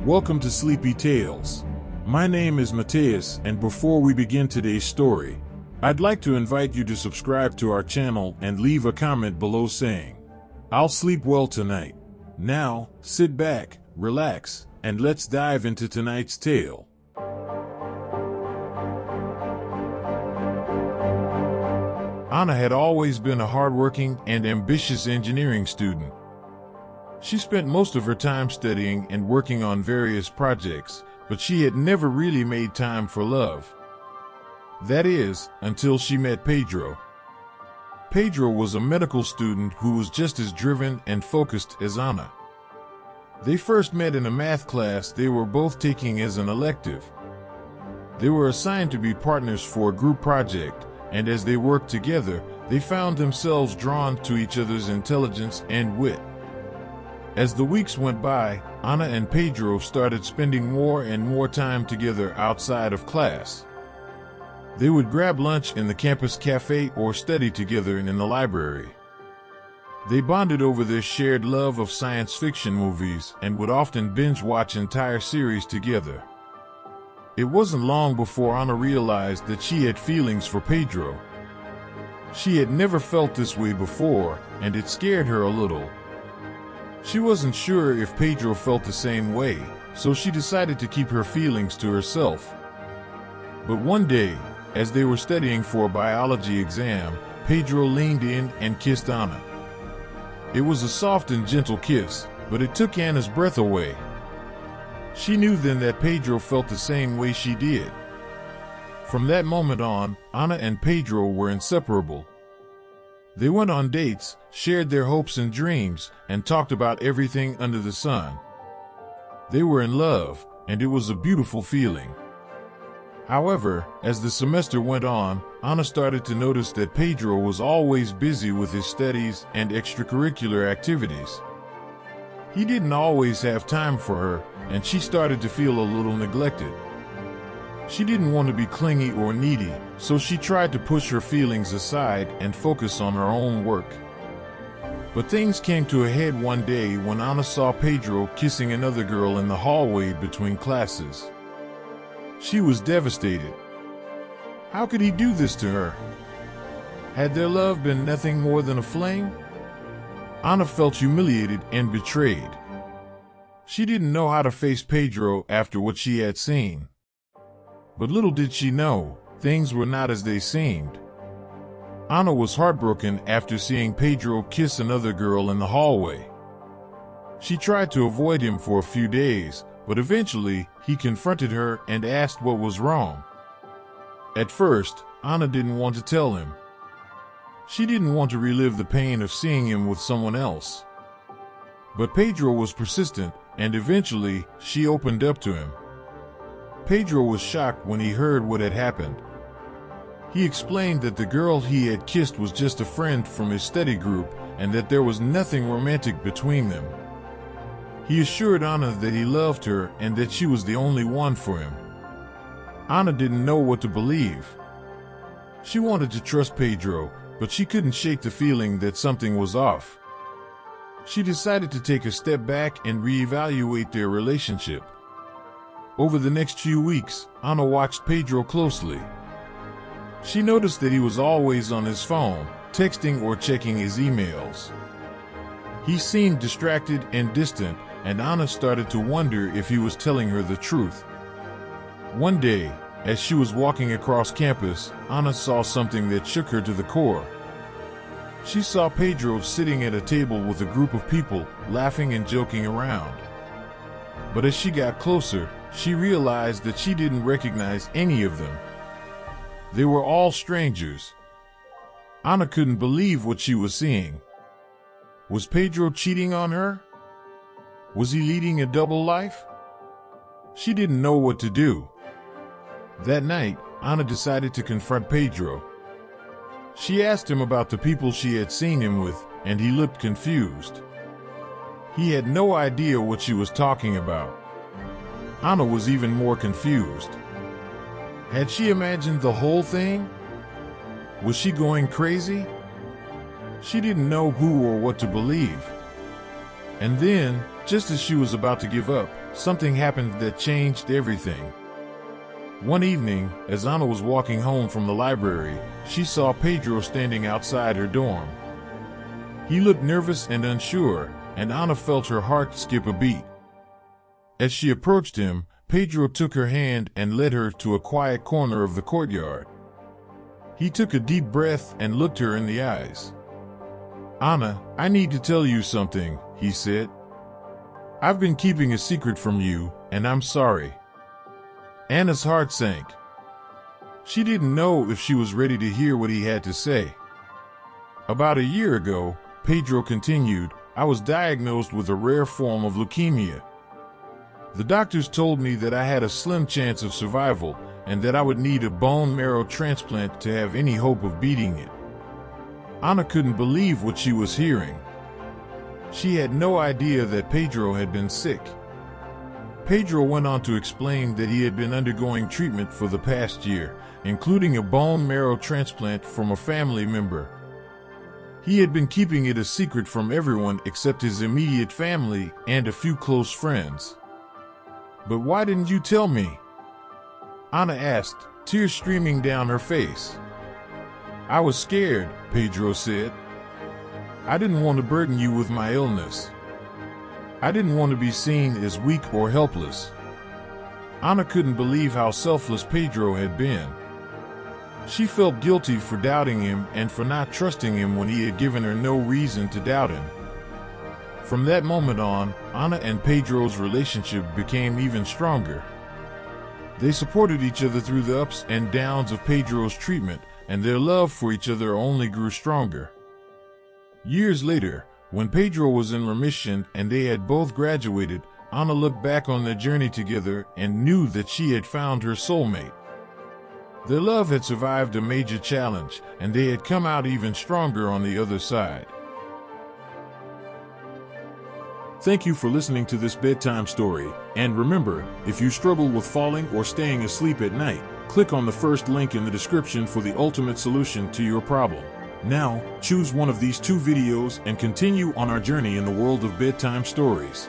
Welcome to Sleepy Tales. My name is Mateus, and before we begin today's story, I'd like to invite you to subscribe to our channel and leave a comment below saying, "I'll sleep well tonight." Now, sit back, relax, and let's dive into tonight's tale. Anna had always been a hardworking and ambitious engineering student. She spent most of her time studying and working on various projects, but she had never really made time for love. That is, until she met Pedro. Pedro was a medical student who was just as driven and focused as Anna. They first met in a math class they were both taking as an elective. They were assigned to be partners for a group project, and as they worked together, they found themselves drawn to each other's intelligence and wit. As the weeks went by, Anna and Pedro started spending more and more time together outside of class. They would grab lunch in the campus cafe or study together in the library. They bonded over their shared love of science fiction movies and would often binge watch entire series together. It wasn't long before Anna realized that she had feelings for Pedro. She had never felt this way before, and it scared her a little. She wasn't sure if Pedro felt the same way, so she decided to keep her feelings to herself. But one day, as they were studying for a biology exam, Pedro leaned in and kissed Anna. It was a soft and gentle kiss, but it took Anna's breath away. She knew then that Pedro felt the same way she did. From that moment on, Anna and Pedro were inseparable. They went on dates, shared their hopes and dreams, and talked about everything under the sun. They were in love, and it was a beautiful feeling. However, as the semester went on, Anna started to notice that Pedro was always busy with his studies and extracurricular activities. He didn't always have time for her, and she started to feel a little neglected. She didn't want to be clingy or needy, so she tried to push her feelings aside and focus on her own work. But things came to a head one day when Anna saw Pedro kissing another girl in the hallway between classes. She was devastated. How could he do this to her? Had their love been nothing more than a fling? Anna felt humiliated and betrayed. She didn't know how to face Pedro after what she had seen. But little did she know, things were not as they seemed. Anna was heartbroken after seeing Pedro kiss another girl in the hallway. She tried to avoid him for a few days, but eventually he confronted her and asked what was wrong. At first, Anna didn't want to tell him. She didn't want to relive the pain of seeing him with someone else. But Pedro was persistent, and eventually she opened up to him. Pedro was shocked when he heard what had happened. He explained that the girl he had kissed was just a friend from his study group and that there was nothing romantic between them. He assured Anna that he loved her and that she was the only one for him. Anna didn't know what to believe. She wanted to trust Pedro, but she couldn't shake the feeling that something was off. She decided to take a step back and reevaluate their relationship. Over the next few weeks, Anna watched Pedro closely. She noticed that he was always on his phone, texting or checking his emails. He seemed distracted and distant, and Anna started to wonder if he was telling her the truth. One day, as she was walking across campus, Anna saw something that shook her to the core. She saw Pedro sitting at a table with a group of people, laughing and joking around. But as she got closer, she realized that she didn't recognize any of them. They were all strangers. Anna couldn't believe what she was seeing. Was Pedro cheating on her? Was he leading a double life? She didn't know what to do. That night, Anna decided to confront Pedro. She asked him about the people she had seen him with, and he looked confused. He had no idea what she was talking about. Anna was even more confused. Had she imagined the whole thing? Was she going crazy? She didn't know who or what to believe. And then, just as she was about to give up, something happened that changed everything. One evening, as Anna was walking home from the library, she saw Pedro standing outside her dorm. He looked nervous and unsure, and Anna felt her heart skip a beat. As she approached him, Pedro took her hand and led her to a quiet corner of the courtyard. He took a deep breath and looked her in the eyes. "Anna, I need to tell you something," he said. "I've been keeping a secret from you, and I'm sorry." Anna's heart sank. She didn't know if she was ready to hear what he had to say. "About a year ago," Pedro continued, "I was diagnosed with a rare form of leukemia. The doctors told me that I had a slim chance of survival and that I would need a bone marrow transplant to have any hope of beating it." Anna couldn't believe what she was hearing. She had no idea that Pedro had been sick. Pedro went on to explain that he had been undergoing treatment for the past year, including a bone marrow transplant from a family member. He had been keeping it a secret from everyone except his immediate family and a few close friends. "But why didn't you tell me?" Anna asked, tears streaming down her face. "I was scared," Pedro said. "I didn't want to burden you with my illness. I didn't want to be seen as weak or helpless." Anna couldn't believe how selfless Pedro had been. She felt guilty for doubting him and for not trusting him when he had given her no reason to doubt him. From that moment on, Anna and Pedro's relationship became even stronger. They supported each other through the ups and downs of Pedro's treatment, and their love for each other only grew stronger. Years later, when Pedro was in remission and they had both graduated, Anna looked back on their journey together and knew that she had found her soulmate. Their love had survived a major challenge, and they had come out even stronger on the other side. Thank you for listening to this bedtime story, and remember, if you struggle with falling or staying asleep at night, click on the first link in the description for the ultimate solution to your problem. Now, choose one of these two videos and continue on our journey in the world of bedtime stories.